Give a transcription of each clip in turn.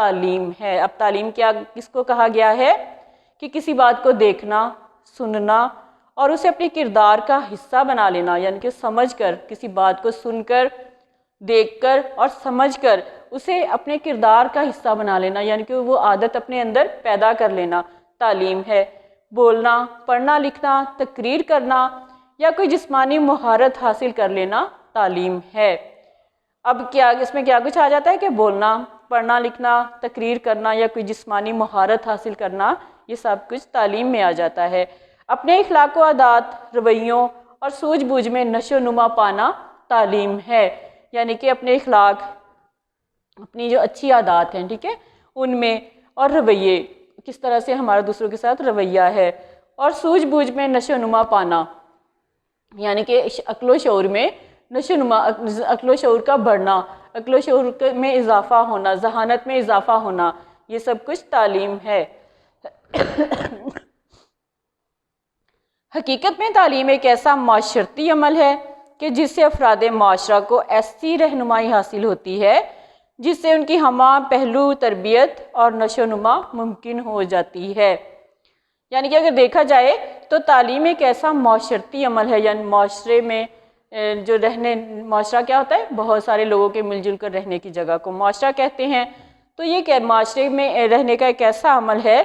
تعلیم ہے۔ اب تعلیم کیا کس کو کہا گیا ہے؟ کہ کسی بات کو دیکھنا، سننا اور اسے اپنے کردار کا حصہ بنا لینا، یعنی کہ سمجھ کر، کسی بات کو سن کر، دیکھ کر اور سمجھ کر اسے اپنے کردار کا حصہ بنا لینا، یعنی کہ وہ عادت اپنے اندر پیدا کر لینا، تعلیم ہے۔ بولنا، پڑھنا لکھنا، تقریر کرنا یا کوئی جسمانی مہارت حاصل کر لینا تعلیم ہے۔ اب کیا اس میں کیا کچھ آ جاتا ہے کہ بولنا، پڑھنا لکھنا، تقریر کرنا یا کوئی جسمانی مہارت حاصل کرنا، یہ سب کچھ تعلیم میں آ جاتا ہے۔ اپنے اخلاق و عادات، رویوں اور سوجھ بوجھ میں نشو و نما پانا تعلیم ہے، یعنی کہ اپنے اخلاق، اپنی جو اچھی عادات ہیں، ٹھیک ہے، ان میں، اور رویے، کس طرح سے ہمارا دوسروں کے ساتھ رویہ ہے، اور سوجھ بوجھ میں نشو و نما پانا، یعنی کہ عقل و شعور میں نشو و نما، عقل و شعور کا بڑھنا، عقل و شعور میں اضافہ ہونا، ذہانت میں اضافہ ہونا، یہ سب کچھ تعلیم ہے۔ حقیقت میں تعلیم ایک ایسا معاشرتی عمل ہے کہ جس سے افراد معاشرہ کو ایسی رہنمائی حاصل ہوتی ہے جس سے ان کی ہمہ پہلو تربیت اور نشو و نما ممکن ہو جاتی ہے۔ یعنی کہ اگر دیکھا جائے تو تعلیم ایک ایسا معاشرتی عمل ہے، یعنی معاشرے میں جو معاشرہ کیا ہوتا ہے؟ بہت سارے لوگوں کے مل جل کر رہنے کی جگہ کو معاشرہ کہتے ہیں۔ تو یہ معاشرے میں رہنے کا ایک ایسا عمل ہے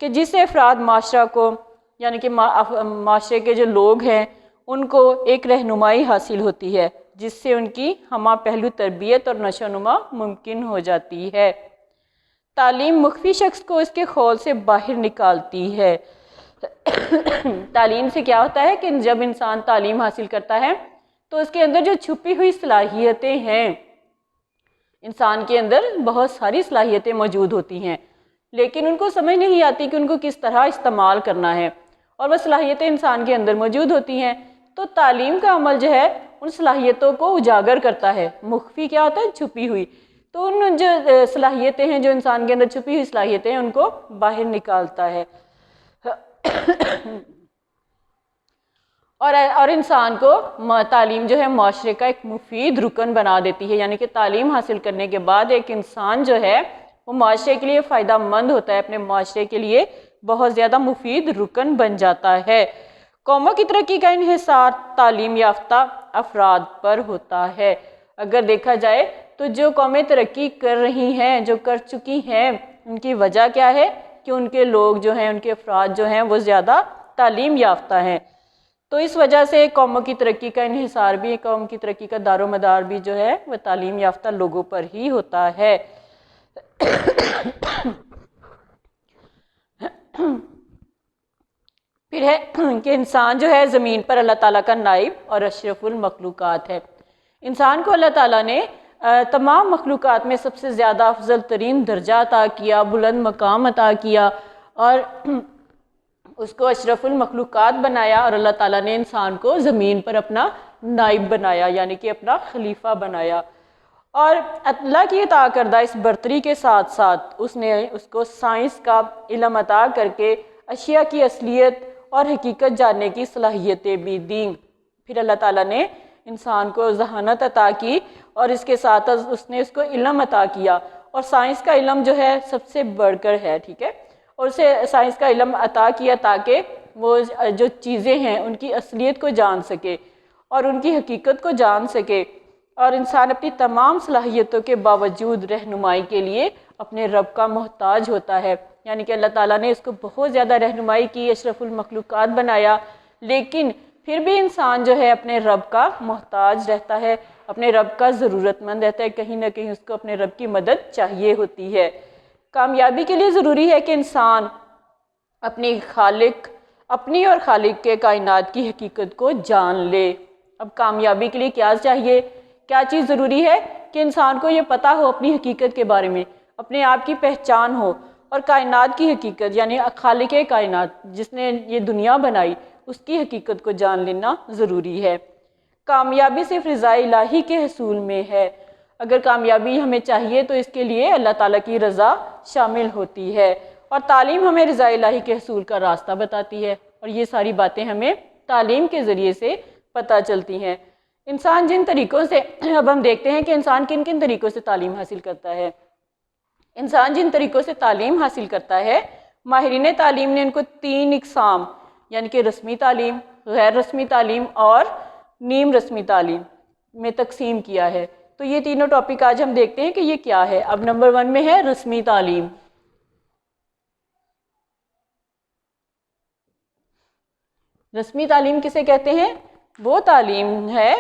کہ جس سے افراد معاشرہ کو، یعنی کہ معاشرے کے جو لوگ ہیں ان کو ایک رہنمائی حاصل ہوتی ہے جس سے ان کی ہمہ پہلو تربیت اور نشو و نما ممکن ہو جاتی ہے۔ تعلیم مخفی شخص کو اس کے خول سے باہر نکالتی ہے۔ تعلیم سے کیا ہوتا ہے کہ جب انسان تعلیم حاصل کرتا ہے تو اس کے اندر جو چھپی ہوئی صلاحیتیں ہیں، انسان کے اندر بہت ساری صلاحیتیں موجود ہوتی ہیں، لیکن ان کو سمجھ نہیں آتی کہ ان کو کس طرح استعمال کرنا ہے، اور وہ صلاحیتیں انسان کے اندر موجود ہوتی ہیں۔ تو تعلیم کا عمل جو ہے ان صلاحیتوں کو اجاگر کرتا ہے۔ مخفی کیا ہوتا ہے؟ چھپی ہوئی۔ تو ان جو صلاحیتیں ہیں، جو انسان کے اندر چھپی ہوئی صلاحیتیں ہیں، ان کو باہر نکالتا ہے اور انسان کو تعلیم جو ہے معاشرے کا ایک مفید رکن بنا دیتی ہے، یعنی کہ تعلیم حاصل کرنے کے بعد ایک انسان جو ہے وہ معاشرے کے لیے فائدہ مند ہوتا ہے، اپنے معاشرے کے لیے بہت زیادہ مفید رکن بن جاتا ہے۔ قوموں کی ترقی کا انحصار تعلیم یافتہ افراد پر ہوتا ہے۔ اگر دیکھا جائے تو جو قومیں ترقی کر رہی ہیں، جو کر چکی ہیں، ان کی وجہ کیا ہے؟ کہ ان کے لوگ جو ہیں، ان کے افراد جو ہیں وہ زیادہ تعلیم یافتہ ہیں۔ تو اس وجہ سے قوموں کی ترقی کا انحصار بھی، قوم کی ترقی کا دار و مدار بھی جو ہے وہ تعلیم یافتہ لوگوں پر ہی ہوتا ہے۔ پھر ہے کہ انسان جو ہے زمین پر اللہ تعالیٰ کا نائب اور اشرف المخلوقات ہے۔ انسان کو اللہ تعالیٰ نے تمام مخلوقات میں سب سے زیادہ افضل ترین درجہ عطا کیا، بلند مقام عطا کیا، اور اس کو اشرف المخلوقات بنایا، اور اللہ تعالیٰ نے انسان کو زمین پر اپنا نائب بنایا، یعنی کہ اپنا خلیفہ بنایا۔ اور اللہ کی عطا کردہ اس برتری کے ساتھ ساتھ اس نے اس کو سائنس کا علم عطا کر کے اشیاء کی اصلیت اور حقیقت جاننے کی صلاحیتیں بھی دیں۔ پھر اللہ تعالیٰ نے انسان کو ذہانت عطا کی، اور اس کے ساتھ اس نے اس کو علم عطا کیا، اور سائنس کا علم جو ہے سب سے بڑھ کر ہے، ٹھیک ہے، اور اسے سائنس کا علم عطا کیا تاکہ وہ جو چیزیں ہیں ان کی اصلیت کو جان سکے اور ان کی حقیقت کو جان سکے، اور انسان اپنی تمام صلاحیتوں کے باوجود رہنمائی کے لیے اپنے رب کا محتاج ہوتا ہے۔ یعنی کہ اللہ تعالیٰ نے اس کو بہت زیادہ رہنمائی کی، اشرف المخلوقات بنایا، لیکن پھر بھی انسان جو ہے اپنے رب کا محتاج رہتا ہے، اپنے رب کا ضرورت مند رہتا ہے، کہیں نہ کہیں اس کو اپنے رب کی مدد چاہیے ہوتی ہے۔ کامیابی کے لیے ضروری ہے کہ انسان اپنی اور خالق کے کائنات کی حقیقت کو جان لے۔ اب کامیابی کے لیے کیا چاہیے؟ کیا چیز ضروری ہے؟ کہ انسان کو یہ پتہ ہو اپنی حقیقت کے بارے میں، اپنے آپ کی پہچان ہو، اور کائنات کی حقیقت، یعنی خالق کائنات جس نے یہ دنیا بنائی، اس کی حقیقت کو جان لینا ضروری ہے۔ کامیابی صرف رضا الہی کے حصول میں ہے۔ اگر کامیابی ہمیں چاہیے تو اس کے لیے اللہ تعالیٰ کی رضا شامل ہوتی ہے، اور تعلیم ہمیں رضا الہی کے حصول کا راستہ بتاتی ہے، اور یہ ساری باتیں ہمیں تعلیم کے ذریعے سے پتہ چلتی ہیں۔ انسان جن طریقوں سے، اب ہم دیکھتے ہیں کہ انسان کن کن طریقوں سے تعلیم حاصل کرتا ہے۔ انسان جن طریقوں سے تعلیم حاصل کرتا ہے، ماہرین تعلیم نے ان کو 3 اقسام یعنی کہ رسمی تعلیم، غیر رسمی تعلیم اور نیم رسمی تعلیم میں تقسیم کیا ہے۔ تو یہ تینوں ٹاپک آج ہم دیکھتے ہیں کہ یہ کیا ہے۔ اب نمبر 1 میں ہے رسمی تعلیم۔ رسمی تعلیم کسے کہتے ہیں؟ وہ تعلیم ہے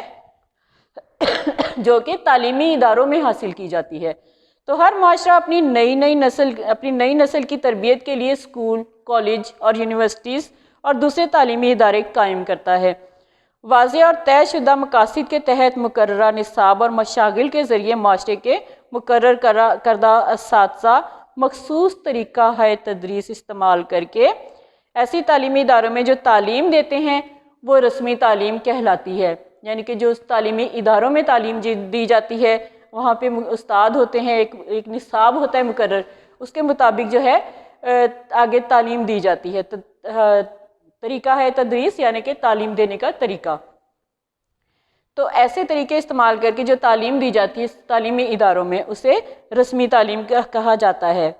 جو کہ تعلیمی اداروں میں حاصل کی جاتی ہے۔ تو ہر معاشرہ اپنی نئی نسل کی تربیت کے لیے اسکول، کالج اور یونیورسٹیز اور دوسرے تعلیمی ادارے قائم کرتا ہے۔ واضح اور طے شدہ مقاصد کے تحت مقررہ نصاب اور مشاغل کے ذریعے معاشرے کے مقرر کردہ اساتذہ مخصوص طریقہ تدریس استعمال کر کے ایسی تعلیمی اداروں میں جو تعلیم دیتے ہیں وہ رسمی تعلیم کہلاتی ہے۔ یعنی کہ جو اس تعلیمی اداروں میں تعلیم دی جاتی ہے وہاں پہ استاد ہوتے ہیں، ایک نصاب ہوتا ہے مقرر، اس کے مطابق جو ہے آگے تعلیم دی جاتی ہے۔ طریقہ ہے تدریس یعنی کہ تعلیم دینے کا طریقہ۔ تو ایسے طریقے استعمال کر کے جو تعلیم دی جاتی ہے تعلیمی اداروں میں اسے رسمی تعلیم کہا جاتا ہے۔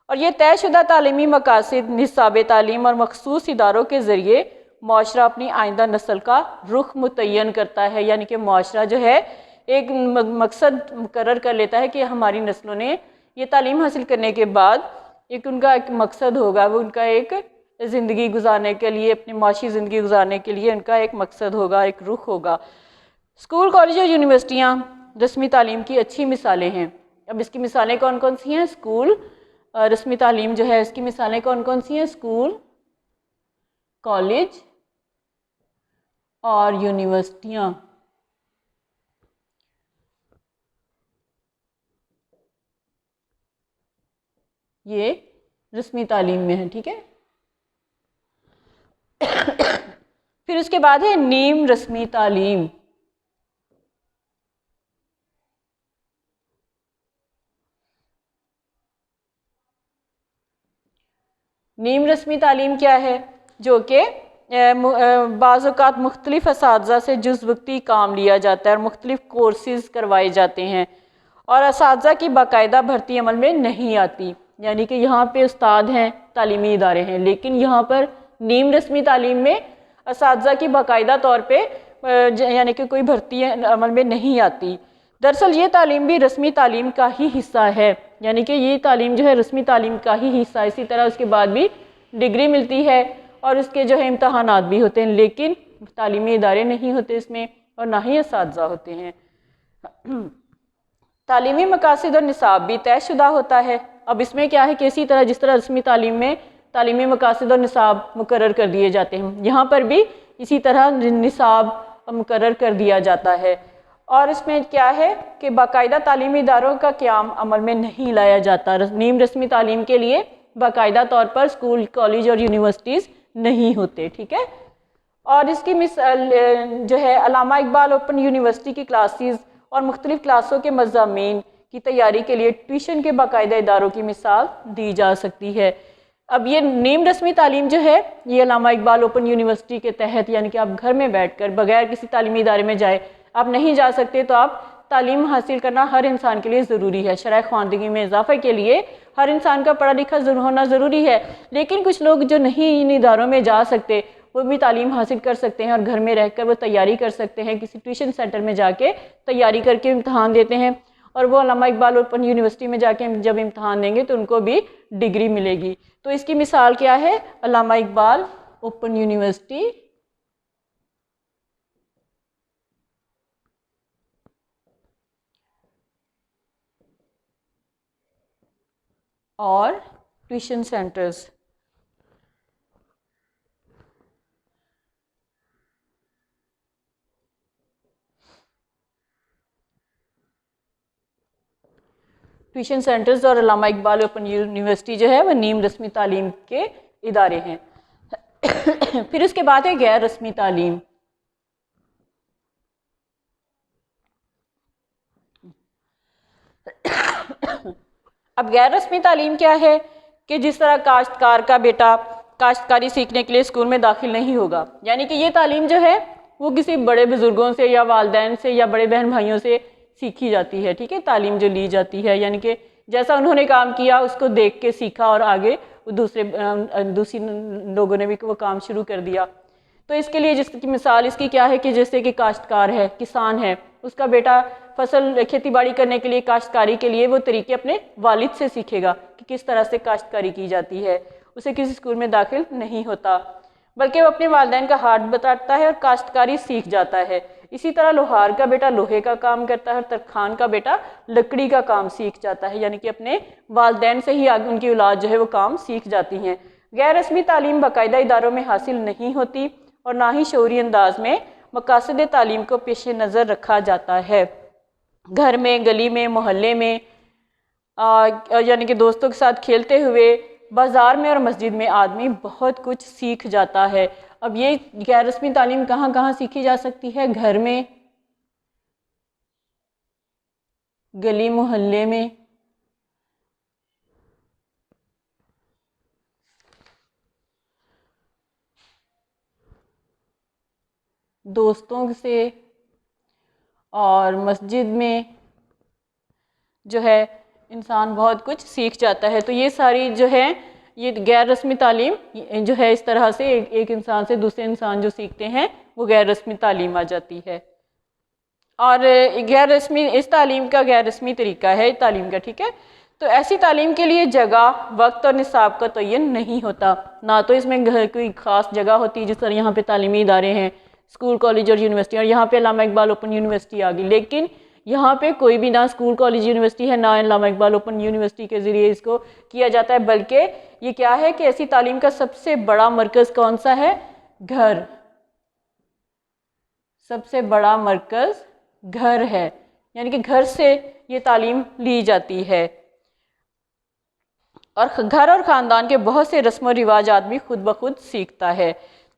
اور یہ طے شدہ تعلیمی مقاصد، نصاب تعلیم اور مخصوص اداروں کے ذریعے معاشرہ اپنی آئندہ نسل کا رخ متعین کرتا ہے۔ یعنی کہ معاشرہ جو ہے ایک مقصد مقرر کر لیتا ہے کہ ہماری نسلوں نے یہ تعلیم حاصل کرنے کے بعد ان کا ایک مقصد ہوگا، وہ ان کا ایک زندگی گزارنے کے لیے، اپنی معاشی زندگی گزارنے کے لیے ان کا ایک مقصد ہوگا، ایک رخ ہوگا۔ اسکول، کالج اور یونیورسٹیاں رسمی تعلیم کی اچھی مثالیں ہیں۔ اب اس کی مثالیں کون کون سی ہیں؟ اسکول، رسمی تعلیم جو ہے اس کی مثالیں کون کون سی ہیں؟ اسکول، کالج اور یونیورسٹیاں۔ یہ رسمی تعلیم میں ہے، ٹھیک ہے۔ پھر اس کے بعد ہے نیم رسمی تعلیم۔ نیم رسمی تعلیم کیا ہے؟ جو کہ بعض اوقات مختلف اساتذہ سے جز وقتی کام لیا جاتا ہے اور مختلف کورسز کروائے جاتے ہیں اور اساتذہ کی باقاعدہ بھرتی عمل میں نہیں آتی۔ یعنی کہ یہاں پہ استاد ہیں، تعلیمی ادارے ہیں، لیکن یہاں پر نیم رسمی تعلیم میں اساتذہ کی باقاعدہ طور پہ یعنی کہ کوئی بھرتی عمل میں نہیں آتی۔ دراصل یہ تعلیم بھی رسمی تعلیم کا ہی حصہ ہے، یعنی کہ یہ تعلیم جو ہے رسمی تعلیم کا ہی حصہ ہے۔ اسی طرح اس کے بعد بھی ڈگری ملتی ہے اور اس کے جو ہے امتحانات بھی ہوتے ہیں، لیکن تعلیمی ادارے نہیں ہوتے اس میں اور نہ ہی اساتذہ ہوتے ہیں۔ تعلیمی مقاصد اور نصاب بھی طے شدہ ہوتا ہے۔ اب اس میں کیا ہے کہ اسی طرح جس طرح رسمی تعلیم میں تعلیمی مقاصد اور نصاب مقرر کر دیے جاتے ہیں، یہاں پر بھی اسی طرح نصاب مقرر کر دیا جاتا ہے۔ اور اس میں کیا ہے کہ باقاعدہ تعلیمی اداروں کا قیام عمل میں نہیں لایا جاتا۔ نیم رسمی تعلیم کے لیے باقاعدہ طور پر اسکول، کالج اور یونیورسٹیز نہیں ہوتے، ٹھیک ہے۔ اور اس کی مثال جو ہے علامہ اقبال اوپن یونیورسٹی کی کلاسز اور مختلف کلاسوں کے مضامین کی تیاری کے لیے ٹیوشن کے باقاعدہ اداروں کی مثال دی جا سکتی ہے۔ اب یہ نیم رسمی تعلیم جو ہے یہ علامہ اقبال اوپن یونیورسٹی کے تحت، یعنی کہ آپ گھر میں بیٹھ کر بغیر کسی تعلیمی ادارے میں جائے آپ نہیں جا سکتے، تو آپ تعلیم حاصل کرنا ہر انسان کے لیے ضروری ہے۔ شرح خواندگی میں اضافہ کے لیے ہر انسان کا پڑھا لکھا ہونا ضروری ہے، لیکن کچھ لوگ جو نہیں ان اداروں میں جا سکتے وہ بھی تعلیم حاصل کر سکتے ہیں اور گھر میں رہ کر وہ تیاری کر سکتے ہیں، کسی ٹیوشن سینٹر میں جا کے تیاری کر کے امتحان دیتے ہیں اور وہ علامہ اقبال اوپن یونیورسٹی میں جا کے جب امتحان دیں گے تو ان کو بھی ڈگری ملے گی۔ تو اس کی مثال کیا ہے؟ علامہ اقبال اوپن یونیورسٹی اور ٹیوشن سینٹرز۔ ٹیوشن سینٹرز اور علامہ اقبال اوپن یونیورسٹی جو ہے وہ نیم رسمی تعلیم کے ادارے ہیں۔ پھر اس کے بعد ہے غیر رسمی تعلیم۔ اب غیر رسمی تعلیم کیا ہے کہ جس طرح کاشتکار کا بیٹا کاشتکاری سیکھنے کے لیے اسکول میں داخل نہیں ہوگا، یعنی کہ یہ تعلیم جو ہے وہ کسی بڑے بزرگوں سے یا والدین سے یا بڑے بہن بھائیوں سے سیکھی جاتی ہے، ٹھیک ہے، تعلیم جو لی جاتی ہے، یعنی کہ جیسا انہوں نے کام کیا اس کو دیکھ کے سیکھا اور آگے دوسری لوگوں نے بھی وہ کام شروع کر دیا. تو اس کے لیے جس کی مثال اس کی کیا ہے کہ جیسے کہ کاشتکار ہے، کسان ہے، اس کا بیٹا فصل کھیتی باڑی کرنے کے لیے، کاشتکاری کے لیے وہ طریقے اپنے والد سے سیکھے گا کہ کس طرح سے کاشتکاری کی جاتی ہے. اسے کسی اسکول میں داخل نہیں ہوتا بلکہ وہ اپنے والدین کا ہاتھ بتاتا ہے اور کاشتکاری سیکھ جاتا ہے. اسی طرح لوہار کا بیٹا لوہے کا کام کرتا ہے اور ترکھان کا بیٹا لکڑی کا کام سیکھ جاتا ہے، یعنی کہ اپنے والدین سے ہی آگے ان کی اولاد جو ہے وہ کام سیکھ جاتی ہیں. غیر رسمی تعلیم باقاعدہ اداروں میں حاصل نہیں ہوتی اور نہ ہی شعوری انداز میں مقاصد تعلیم کو پیش نظر رکھا جاتا ہے. گھر میں، گلی میں، محلے میں، یعنی کہ دوستوں کے ساتھ کھیلتے ہوئے، بازار میں اور مسجد میں آدمی بہت کچھ سیکھ جاتا ہے. اب یہ غیر رسمی تعلیم کہاں کہاں سیکھی جا سکتی ہے؟ گھر میں، گلی محلے میں، دوستوں سے، اور مسجد میں جو ہے انسان بہت کچھ سیکھ جاتا ہے. تو یہ ساری جو ہے یہ غیر رسمی تعلیم جو ہے اس طرح سے ایک انسان سے دوسرے انسان جو سیکھتے ہیں وہ غیر رسمی تعلیم آ جاتی ہے. اور غیر رسمی اس تعلیم کا غیر رسمی طریقہ ہے تعلیم کا، ٹھیک ہے. تو ایسی تعلیم کے لیے جگہ، وقت اور نصاب کا تعین نہیں ہوتا. نہ تو اس میں کوئی خاص جگہ ہوتی جس طرح یہاں پہ تعلیمی ادارے ہیں، اسکول، کالج اور یونیورسٹی، اور یہاں پہ علامہ اقبال اوپن یونیورسٹی آ گئی. لیکن یہاں پہ کوئی بھی نہ اسکول، کالج، یونیورسٹی ہے، نہ علامہ اقبال اوپن یونیورسٹی کے ذریعے اس کو کیا جاتا ہے. بلکہ یہ کیا ہے کہ ایسی تعلیم کا سب سے بڑا مرکز کون سا ہے؟ گھر. سب سے بڑا مرکز گھر ہے، یعنی کہ گھر سے یہ تعلیم لی جاتی ہے. اور گھر اور خاندان کے بہت سے رسم و رواج آدمی خود بخود سیکھتا ہے.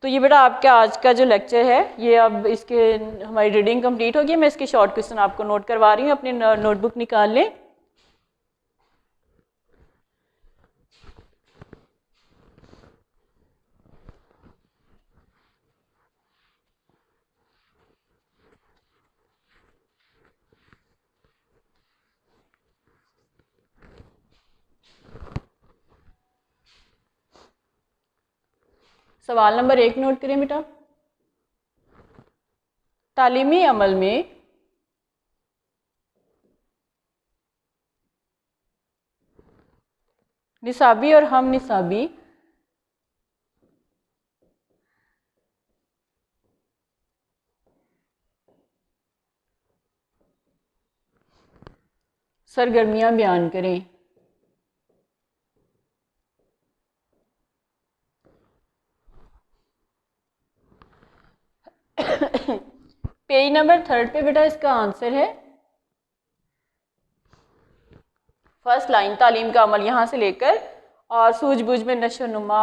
تو یہ بیٹا آپ کا آج کا جو لیکچر ہے یہ اب اس کے ہماری ریڈنگ کمپلیٹ ہوگی. میں اس کے شارٹ کوسچن آپ کو نوٹ کروا رہی ہوں، اپنی نوٹ بک نکال لیں. سوال نمبر 1 نوٹ کریں بیٹا. تعلیمی عمل میں نصابی اور ہم نصابی سرگرمیاں بیان کریں. پیج نمبر 3 پہ بیٹا اس کا آنسر ہے فرسٹ لائن. تعلیم کا عمل یہاں سے لے کر اور سوجھ بوجھ میں نشو نما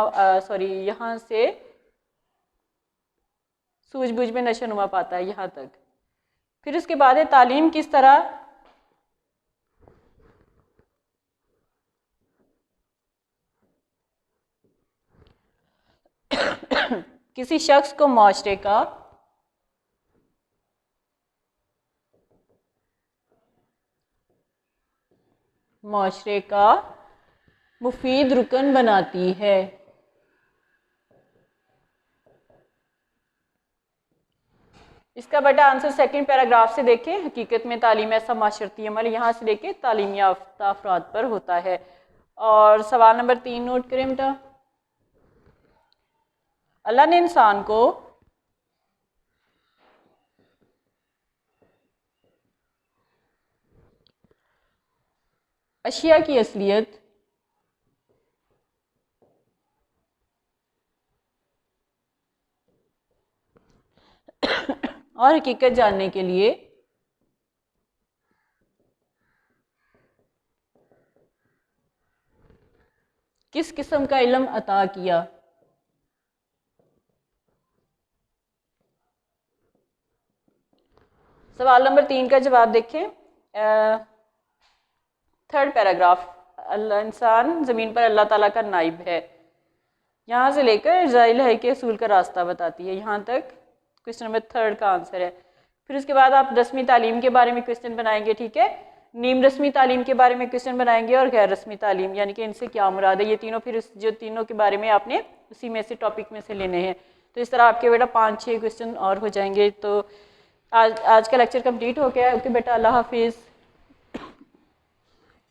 یہاں سے سوجھ بوجھ میں نشو نما پاتا ہے یہاں تک. پھر اس کے بعد ہے تعلیم کس طرح کسی شخص کو معاشرے کا مفید رکن بناتی ہے. اس کا بیٹا آنسر سیکنڈ پیراگراف سے دیکھیں. حقیقت میں تعلیم ایسا معاشرتی عمل یہاں سے لے کے تعلیم یافتہ افراد پر ہوتا ہے. اور سوال نمبر 3 نوٹ کریں بیٹا. اللہ نے انسان کو اشیاء کی اصلیت اور حقیقت جاننے کے لیے کس قسم کا علم عطا کیا؟ سوال نمبر 3 کا جواب دیکھیں. 3rd paragraph. انسان زمین پر اللہ تعالیٰ کا نائب ہے. یہاں سے لے کر ذائل ہے کے اصول کا راستہ بتاتی ہے. یہاں تک کوسچن نمبر 3 کا آنسر ہے. پھر اس کے بعد آپ 10ویں تعلیم کے بارے میں کوسچن بنائیں گے، ٹھیک ہے. نیم رسمی تعلیم کے بارے میں کویشچن بنائیں گے اور غیر رسمی تعلیم یعنی کہ ان سے کیا مراد ہے، یہ تینوں پھر جو تینوں کے بارے میں آپ نے اسی میں سے ٹاپک میں سے لینے ہیں. تو اس طرح آپ کے بیٹا 5-6 کویشچن اور ہو جائیں گے. تو آج کا لیکچر کمپلیٹ ہو گیا ہے. اوکے بیٹا، اللہ حافظ.